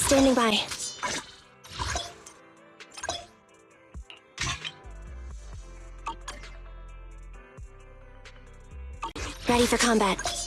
Standing by. Ready for combat.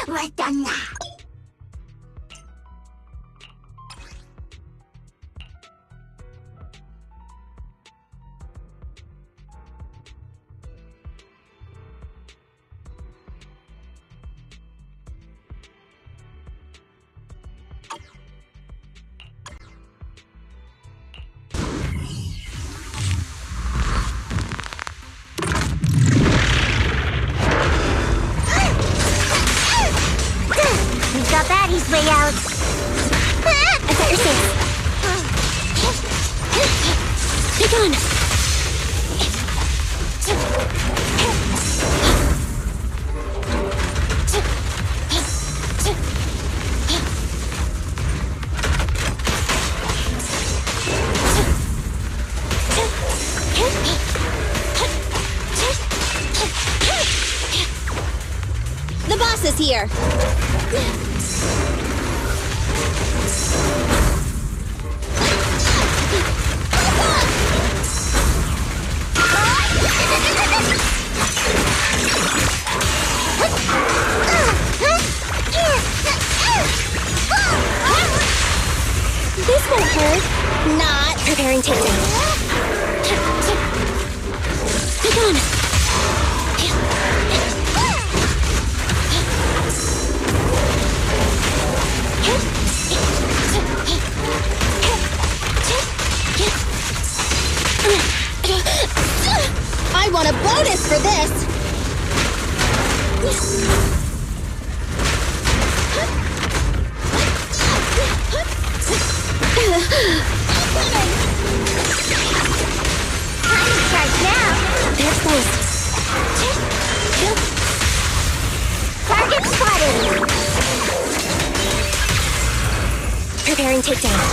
We're done now. Got Batty's way out. I got your safe. Take on. The boss is here. This won't hurt. Not. Preparing takedown. Take on. I want a bonus for this. Right now. They're close. Target spotted. Preparing takedown.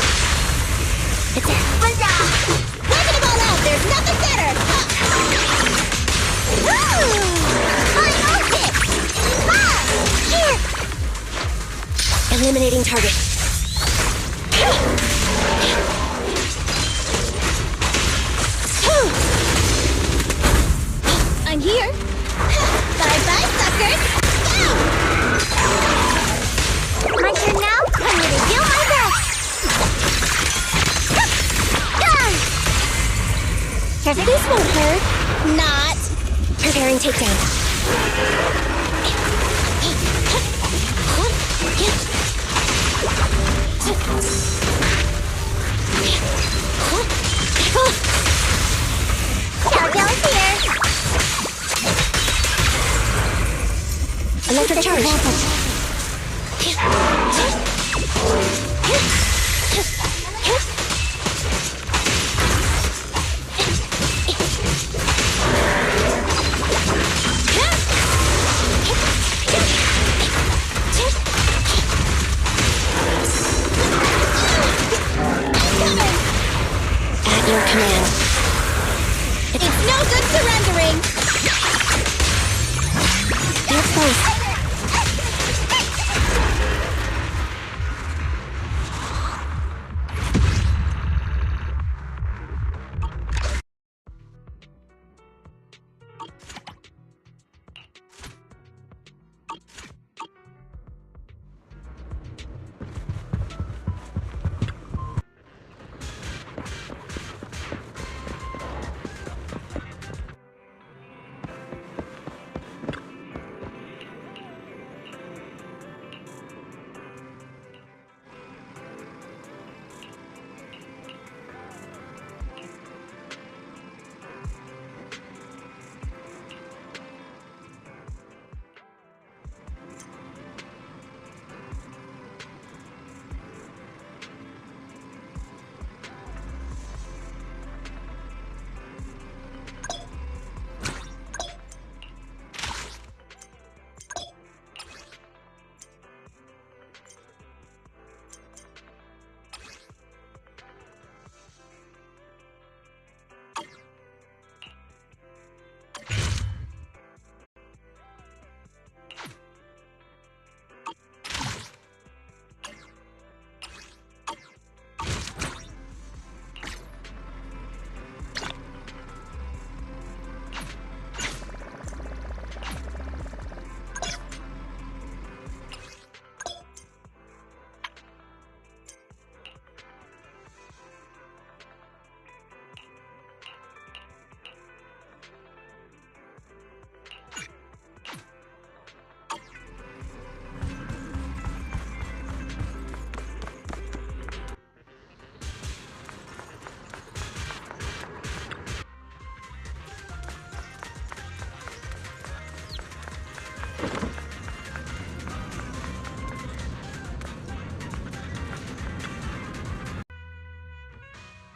Attack. Wiping them all out. There's nothing better. Eliminating target. I'm here. Bye-bye, suckers. Down. My turn now? I'm gonna do my best! This won't hurt. Not. Preparing takedown. Countdown's here. Electric charge. At your command. It's no good surrendering. They're close.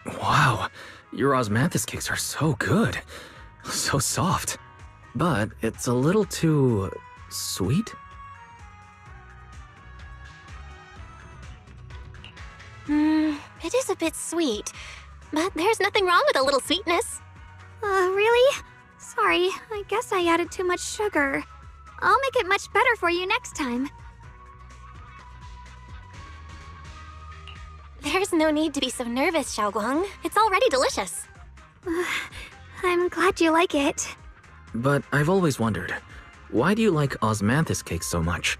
Wow, your osmanthus cakes are so good. So soft. But it's a little too... sweet? It is a bit sweet, but there's nothing wrong with a little sweetness. Really? Sorry, I guess I added too much sugar. I'll make it much better for you next time. There's no need to be so nervous, Xiaoguang. It's already delicious. I'm glad you like it. But I've always wondered, why do you like osmanthus cakes so much?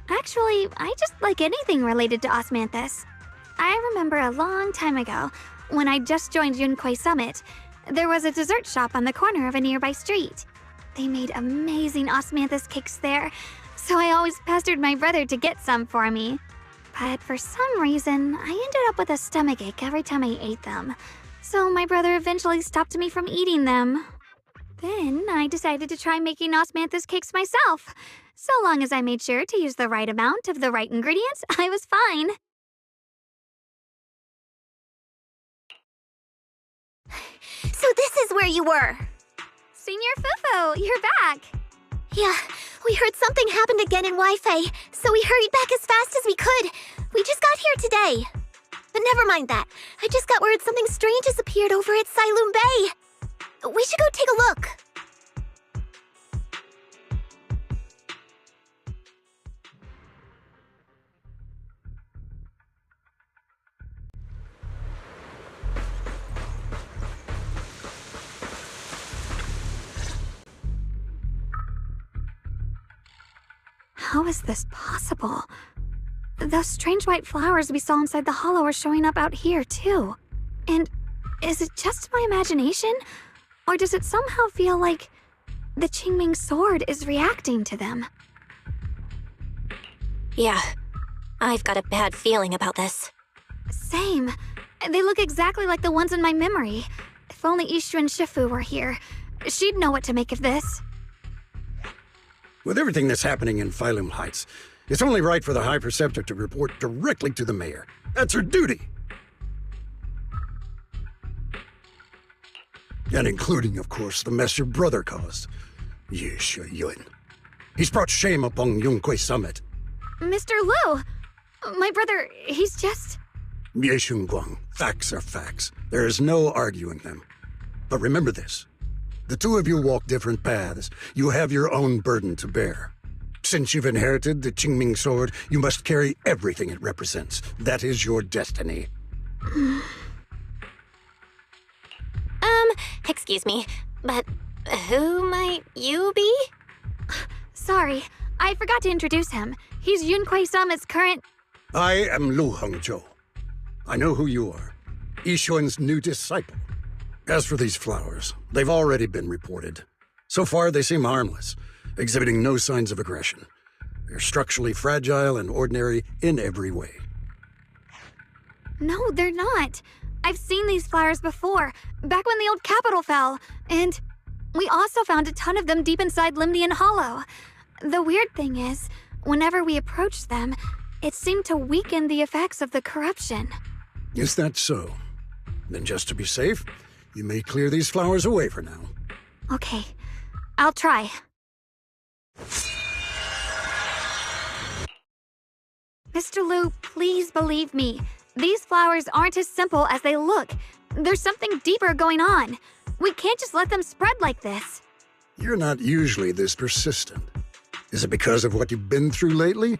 Actually, I just like anything related to osmanthus. I remember a long time ago, when I just joined Yoso Summit, there was a dessert shop on the corner of a nearby street. They made amazing osmanthus cakes there, so I always pestered my brother to get some for me. But for some reason, I ended up with a stomachache every time I ate them. So my brother eventually stopped me from eating them. Then I decided to try making osmanthus cakes myself. So long as I made sure to use the right amount of the right ingredients, I was fine. So this is where you were. Senior Fufu, you're back. Yeah, we heard something happened again in Wi-Fi, so we hurried back as fast as we could. We just got here today. But never mind that. I just got word something strange has appeared over at Silum Bay. We should go take a look. How is this possible? Those strange white flowers we saw inside the hollow are showing up out here, too. And is it just my imagination? Or does it somehow feel like the Qingming Sword is reacting to them? Yeah, I've got a bad feeling about this. Same. They look exactly like the ones in my memory. If only Ishu and Shifu were here, she'd know what to make of this. With everything that's happening in Phylum Heights, it's only right for the High Preceptor to report directly to the mayor. That's her duty. And including, of course, the mess your brother caused. Yesha Yun. He's brought shame upon Yoso Summit. Mr. Liu! My brother, he's just... Yeshun Guang, facts are facts. There is no arguing them. But remember this. The two of you walk different paths. You have your own burden to bear. Since you've inherited the Qingming Sword, you must carry everything it represents. That is your destiny. Excuse me, but who might you be? Sorry, I forgot to introduce him. He's Yoso Summit's current... I am Lu Hongzhou. I know who you are. Yixuan's new disciple. As for these flowers, they've already been reported. So far, they seem harmless, exhibiting no signs of aggression. They're structurally fragile and ordinary in every way. No, they're not. I've seen these flowers before, back when the old capital fell, and we also found a ton of them deep inside Limnian Hollow. The weird thing is, whenever we approached them, it seemed to weaken the effects of the corruption. Is that so? Then just to be safe, you may clear these flowers away for now. Okay, I'll try. Mr. Liu, please believe me. These flowers aren't as simple as they look. There's something deeper going on. We can't just let them spread like this. You're not usually this persistent. Is it because of what you've been through lately?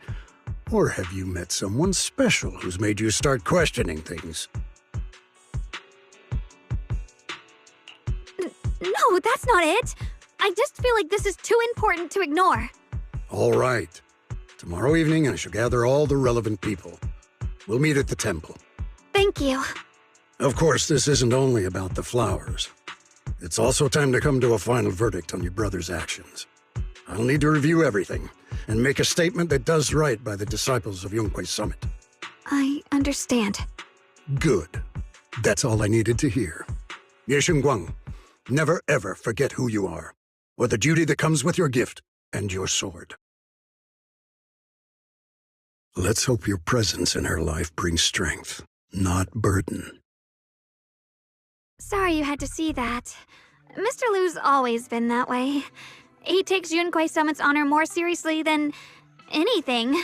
Or have you met someone special who's made you start questioning things? No, that's not it. I just feel like this is too important to ignore. All right. Tomorrow evening, I shall gather all the relevant people. We'll meet at the temple. Thank you. Of course, this isn't only about the flowers. It's also time to come to a final verdict on your brother's actions. I'll need to review everything and make a statement that does right by the disciples of Yoso Summit. I understand. Good. That's all I needed to hear. Yeshun Guang, never ever forget who you are, or the duty that comes with your gift and your sword. Let's hope your presence in her life brings strength, not burden. Sorry you had to see that. Mr. Lu's always been that way. He takes Yunquei Summit's honor more seriously than anything.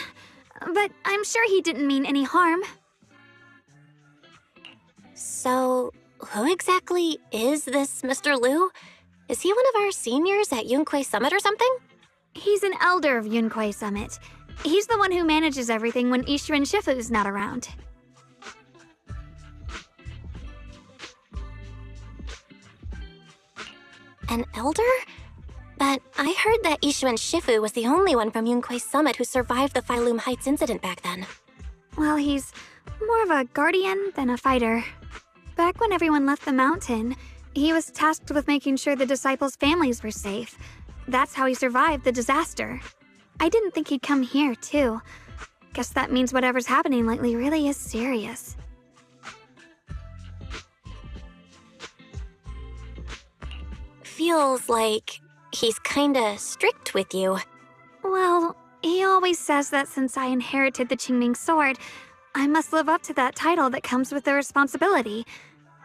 But I'm sure he didn't mean any harm. So, who exactly is this Mr. Lu? Is he one of our seniors at Yunquei Summit or something? He's an elder of Yunquei Summit. He's the one who manages everything when Ishu and Shifu's not around. An elder? But I heard that Ishu and Shifu was the only one from Yunquei Summit who survived the Phylum Heights incident back then. Well, he's more of a guardian than a fighter. Back when everyone left the mountain, he was tasked with making sure the disciples' families were safe. That's how he survived the disaster. I didn't think he'd come here, too. Guess that means whatever's happening lately really is serious. Feels like he's kinda strict with you. Well, he always says that since I inherited the Qingming Sword, I must live up to that title that comes with the responsibility.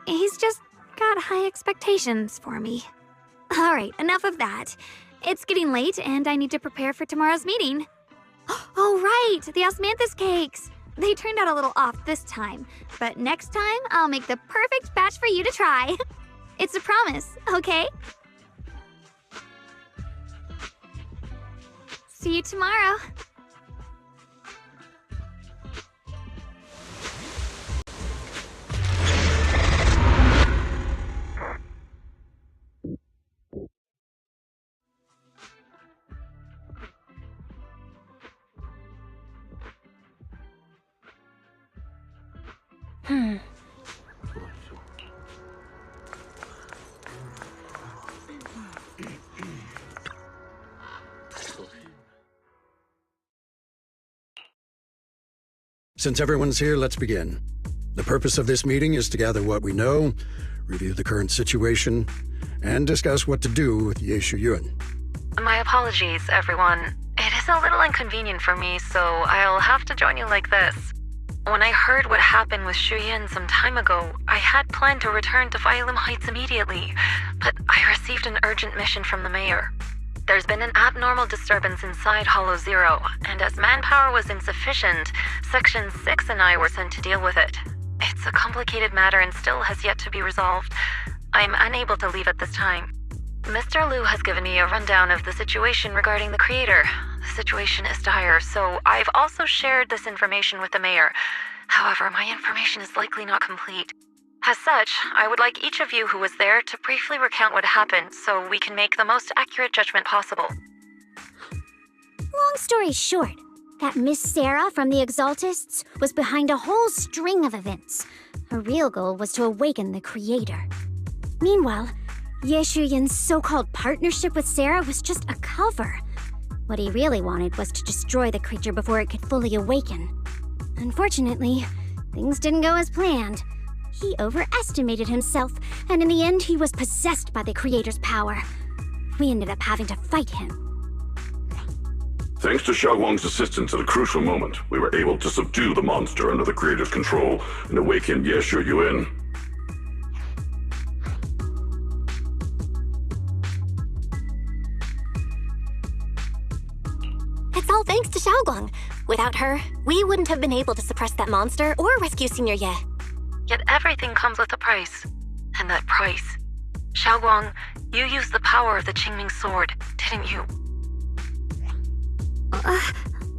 He's just got high expectations for me. Alright, enough of that. It's getting late and I need to prepare for tomorrow's meeting. Oh right, the osmanthus cakes! They turned out a little off this time, but next time I'll make the perfect batch for you to try. It's a promise, okay? See you tomorrow. Since everyone's here, let's begin. The purpose of this meeting is to gather what we know, review the current situation, and discuss what to do with Yeshu Yun. My apologies, everyone. It is a little inconvenient for me, so I'll have to join you like this. When I heard what happened with Shuyin some time ago, I had planned to return to Phylum Heights immediately, but I received an urgent mission from the mayor. There's been an abnormal disturbance inside Hollow Zero, and as manpower was insufficient, Section 6 and I were sent to deal with it. It's a complicated matter and still has yet to be resolved. I'm unable to leave at this time. Mr. Lu has given me a rundown of the situation regarding the creator. The situation is dire, so I've also shared this information with the mayor. However, my information is likely not complete. As such, I would like each of you who was there to briefly recount what happened so we can make the most accurate judgment possible. Long story short, that Miss Sarah from the Exaltists was behind a whole string of events. Her real goal was to awaken the creator. Meanwhile, Yeshu Yun's so-called partnership with Sarah was just a cover. What he really wanted was to destroy the creature before it could fully awaken. Unfortunately, things didn't go as planned. He overestimated himself, and in the end he was possessed by the creator's power. We ended up having to fight him. Thanks to Xiaoguang's assistance at a crucial moment, we were able to subdue the monster under the creator's control and awaken Yeshu Yun. It's all thanks to Xiaoguang. Without her, we wouldn't have been able to suppress that monster or rescue Senior Ye. Yet everything comes with a price. And that price... Xiaoguang, you used the power of the Qingming Sword, didn't you?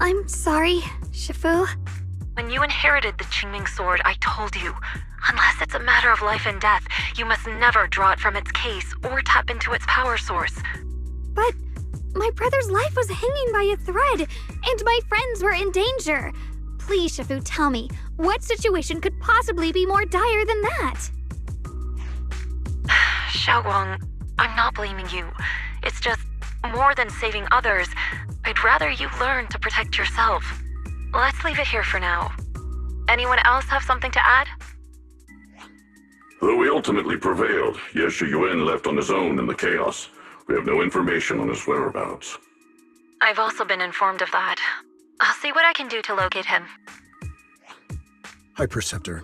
I'm sorry, Shifu. When you inherited the Qingming Sword, I told you, unless it's a matter of life and death, you must never draw it from its case or tap into its power source. But my brother's life was hanging by a thread, and my friends were in danger. Please, Shifu, tell me, what situation could possibly be more dire than that? Xiaoguang, I'm not blaming you. It's just, more than saving others, I'd rather you learn to protect yourself. Let's leave it here for now. Anyone else have something to add? Though we ultimately prevailed, Yeshu Yun left on his own in the chaos. We have no information on his whereabouts. I've also been informed of that. I'll see what I can do to locate him. High Preceptor,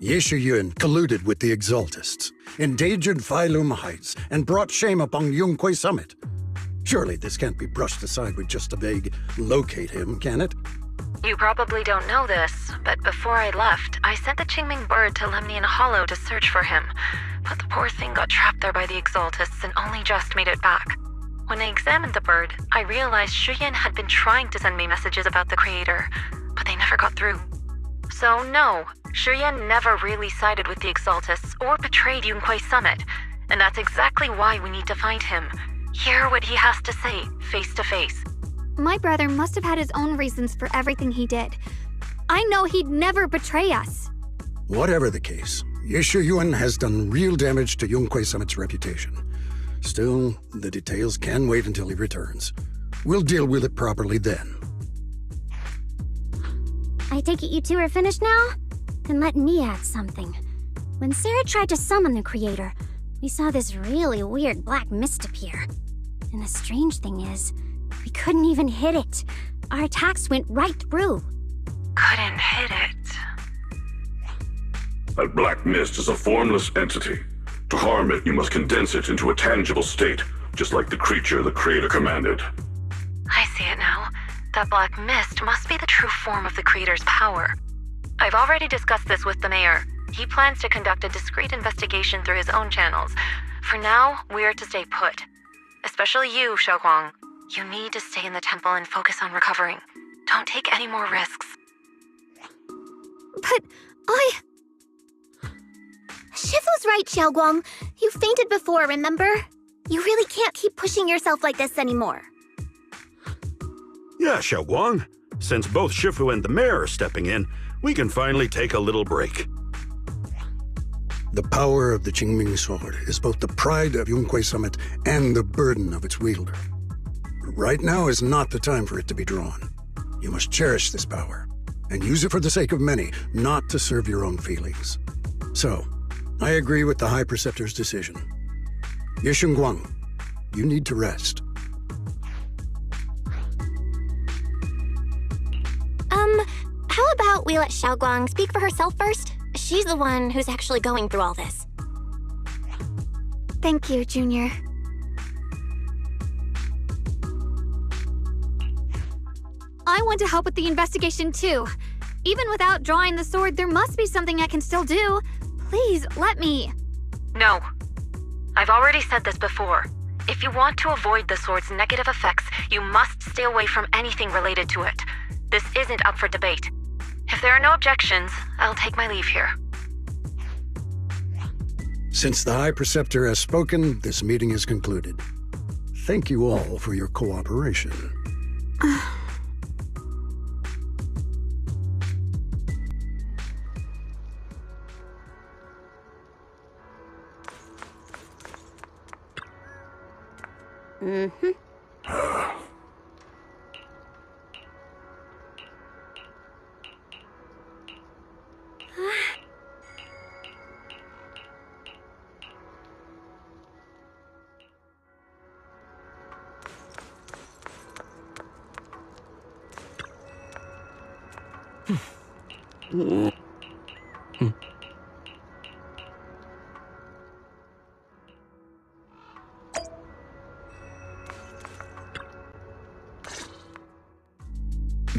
Yeshu Yun colluded with the Exaltists. endangered Phylum Heights, and brought shame upon Yunquay Summit. Surely this can't be brushed aside with just a vague locate him, can it? You probably don't know this, but before I left, I sent the Qingming bird to Lemnian Hollow to search for him. But the poor thing got trapped there by the Exaltists and only just made it back. When I examined the bird, I realized Shuyan had been trying to send me messages about the Creator, but they never got through. So no, Shuyan never really sided with the Exaltists or betrayed Yunquay Summit, and that's exactly why we need to find him. Hear what he has to say, face to face. My brother must have had his own reasons for everything he did. I know he'd never betray us. Whatever the case, Yeshu Yuan has done real damage to Yunquay Summit's reputation. Still, the details can wait until he returns. We'll deal with it properly then. I take it you two are finished now? Then let me add something. When Sarah tried to summon the Creator, we saw this really weird black mist appear. And the strange thing is, we couldn't even hit it. Our attacks went right through. Couldn't hit it. That black mist is a formless entity. To harm it, you must condense it into a tangible state, just like the creature the Creator commanded. I see it now. That black mist must be the true form of the Creator's power. I've already discussed this with the mayor. He plans to conduct a discreet investigation through his own channels. For now, we are to stay put. Especially you, Xiaoguang. You need to stay in the temple and focus on recovering. Don't take any more risks. But Shifu's right, Xiaoguang. You fainted before, remember? You really can't keep pushing yourself like this anymore. Yeah, Xiaoguang. Since both Shifu and the mayor are stepping in, we can finally take a little break. The power of the Qingming Sword is both the pride of Yunquay Summit and the burden of its wielder. Right now is not the time for it to be drawn. You must cherish this power, and use it for the sake of many, not to serve your own feelings. So, I agree with the High Preceptor's decision. Yeshun Guang, you need to rest. How about we let Xiaoguang speak for herself first? She's the one who's actually going through all this. thank you, Junior. I want to help with the investigation too. Even without drawing the sword, there must be something I can still do. Please, let me. No. I've already said this before. If you want to avoid the sword's negative effects, you must stay away from anything related to it. This isn't up for debate. If there are no objections, I'll take my leave here. Since the High Preceptor has spoken, this meeting is concluded. Thank you all for your cooperation.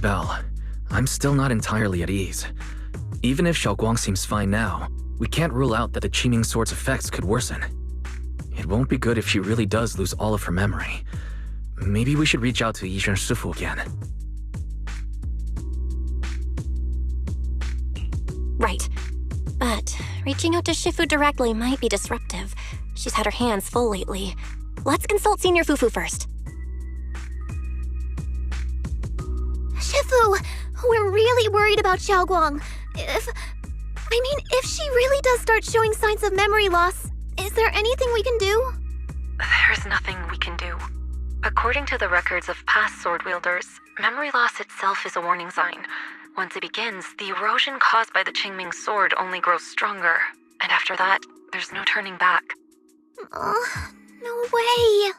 Belle, I'm still not entirely at ease. Even if Xiaoguang seems fine now, we can't rule out that the Qingming Sword's effects could worsen. It won't be good if she really does lose all of her memory. Maybe we should reach out to Yizhen Shifu again. Right. But reaching out to Shifu directly might be disruptive. She's had her hands full lately. Let's consult Senior Fufu first. Shifu, we're really worried about Xiaoguang. If she really does start showing signs of memory loss, is there anything we can do? There's nothing we can do. According to the records of past sword wielders, memory loss itself is a warning sign. Once it begins, the erosion caused by the Qingming Sword only grows stronger, and after that, there's no turning back. No way.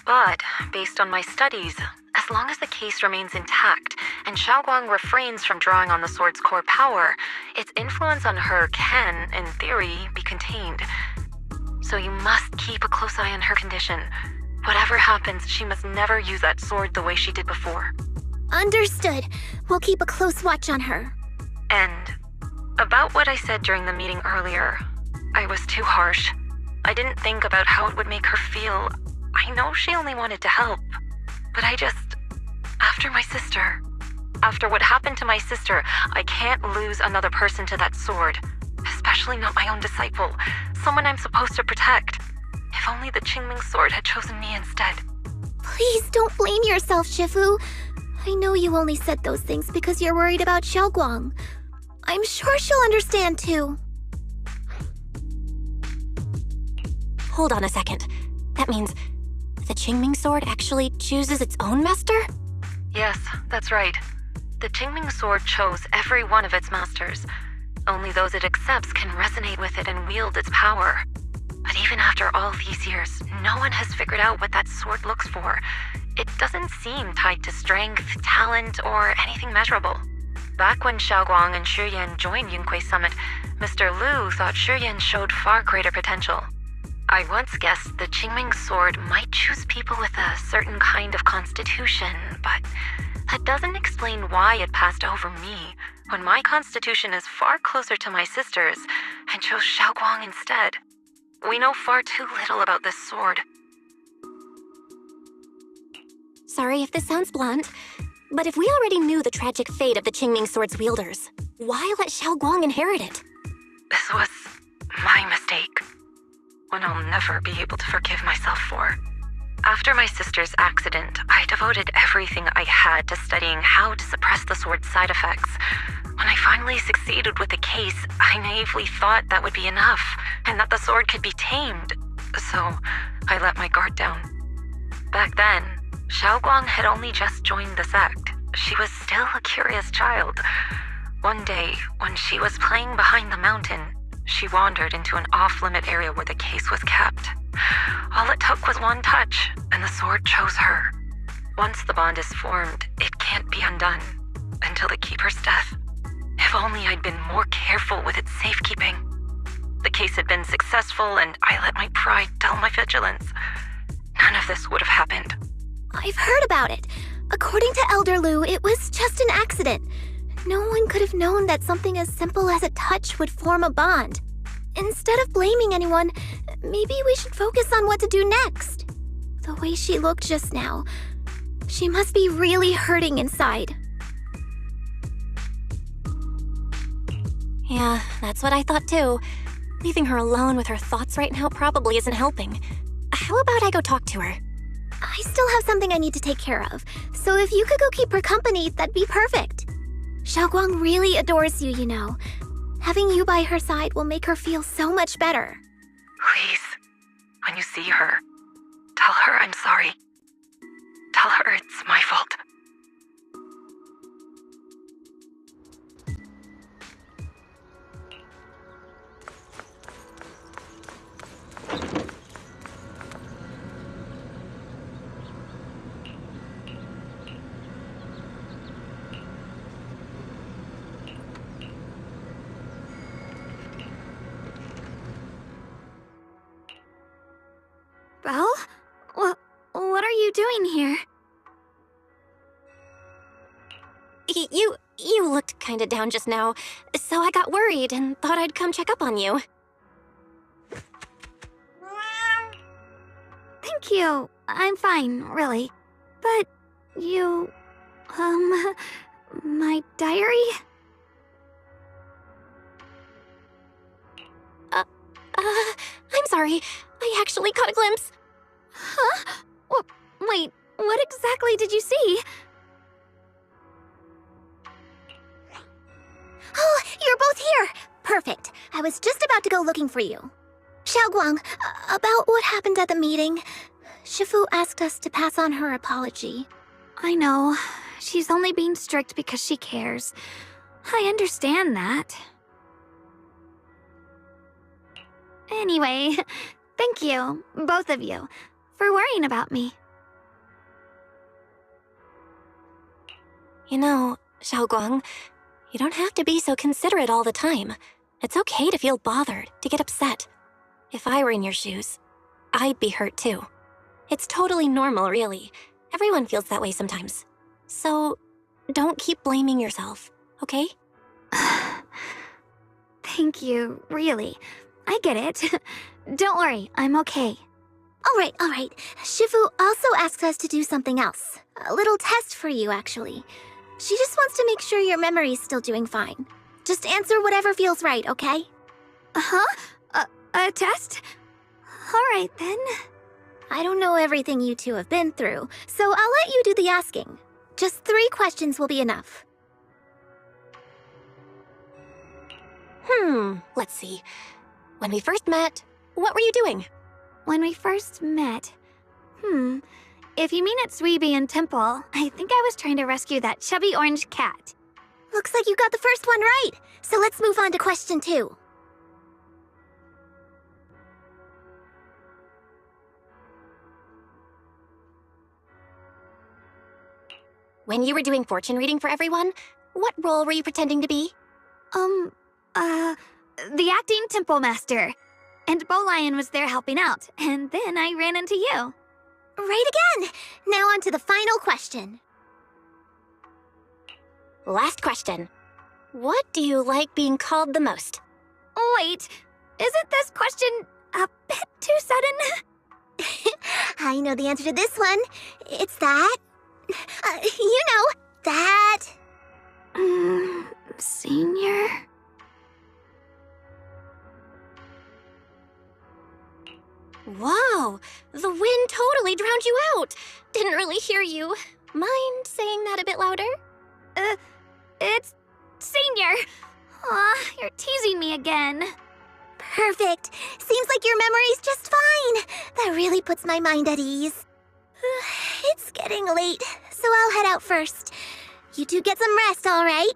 But, based on my studies, as long as the case remains intact, and Xiaoguang refrains from drawing on the sword's core power, its influence on her can, in theory, be contained. so you must keep a close eye on her condition. Whatever happens, she must never use that sword the way she did before. Understood. We'll keep a close watch on her. And about what I said during the meeting earlier, I was too harsh. I didn't think about how it would make her feel. I know she only wanted to help, but after what happened to my sister, I can't lose another person to that sword. Especially not my own disciple, someone I'm supposed to protect. If only the Qingming Sword had chosen me instead. Please don't blame yourself, Shifu. I know you only said those things because you're worried about Xiaoguang. I'm sure she'll understand too. Hold on a second. That means the Qingming Sword actually chooses its own master? Yes, that's right. The Qingming Sword chose every one of its masters. Only those it accepts can resonate with it and wield its power. But even after all these years, no one has figured out what that sword looks for. It doesn't seem tied to strength, talent, or anything measurable. Back when Xiaoguang and Shiyan joined Yunquei Summit, Mr. Liu thought Shiyan showed far greater potential. I once guessed the Qingming Sword might choose people with a certain kind of constitution, but that doesn't explain why it passed over me, when my constitution is far closer to my sister's, and chose Xiaoguang instead. We know far too little about this sword. Sorry if this sounds blunt, but if we already knew the tragic fate of the Qingming Sword's wielders, why let Xiaoguang inherit it? This was my mistake. One I'll never be able to forgive myself for. After my sister's accident, I devoted everything I had to studying how to suppress the sword's side effects. When I finally succeeded with the case, I naively thought that would be enough, and that the sword could be tamed. So, I let my guard down. Back then, Xiaoguang had only just joined the sect. She was still a curious child. One day, when she was playing behind the mountain, she wandered into an off-limit area where the case was kept. All it took was one touch, and the sword chose her. Once the bond is formed, it can't be undone, until the Keeper's death. If only I'd been more careful with its safekeeping. The case had been successful, and I let my pride dull my vigilance. None of this would have happened. I've heard about it. According to Elder Liu, it was just an accident. No one could have known that something as simple as a touch would form a bond. Instead of blaming anyone, maybe we should focus on what to do next. The way she looked just now, she must be really hurting inside. Yeah, that's what I thought too. Leaving her alone with her thoughts right now probably isn't helping. How about I go talk to her? I still have something I need to take care of, so if you could go keep her company, that'd be perfect. Xiaoguang really adores you, you know. Having you by her side will make her feel so much better. Please, when you see her, tell her I'm sorry. Tell her it's my fault. Belle? What are you doing here? You looked kinda down just now, so I got worried and thought I'd come check up on you. Thank you. I'm fine, really. But you... my diary? I'm sorry. I actually caught a glimpse. Huh? Wait, what exactly did you see? Oh, you're both here! Perfect. I was just about to go looking for you. Xiaoguang, about what happened at the meeting, Shifu asked us to pass on her apology. I know. She's only being strict because she cares. I understand that. Anyway, thank you, both of you, for worrying about me. You know, Xiaoguang, you don't have to be so considerate all the time. It's okay to feel bothered, to get upset. If I were in your shoes, I'd be hurt too. It's totally normal, really. Everyone feels that way sometimes. So, don't keep blaming yourself, okay? Thank you, really. I get it. Don't worry, I'm okay. All right. Shifu also asks us to do something else. A little test for you, actually. She just wants to make sure your memory's still doing fine. Just answer whatever feels right, okay? Huh? A test? Alright then. I don't know everything you two have been through, so I'll let you do the asking. Just 3 questions will be enough. Let's see. When we first met, what were you doing? When we first met... If you mean at Suibi and Temple, I think I was trying to rescue that chubby orange cat. Looks like you got the first one right, so let's move on to question 2. When you were doing fortune reading for everyone, what role were you pretending to be? The acting temple master. And Bowlion was there helping out, and then I ran into you. Right again! Now on to the final question. Last question. What do you like being called the most? Wait, isn't this question a bit too sudden? I know the answer to this one. It's that. You know, that. Senior? Wow, the wind totally drowned you out. Didn't really hear you. Mind saying that a bit louder? It's Senior. Aw, you're teasing me again. Perfect. Seems like your memory's just fine. That really puts my mind at ease. It's getting late, so I'll head out first. You two get some rest, all right?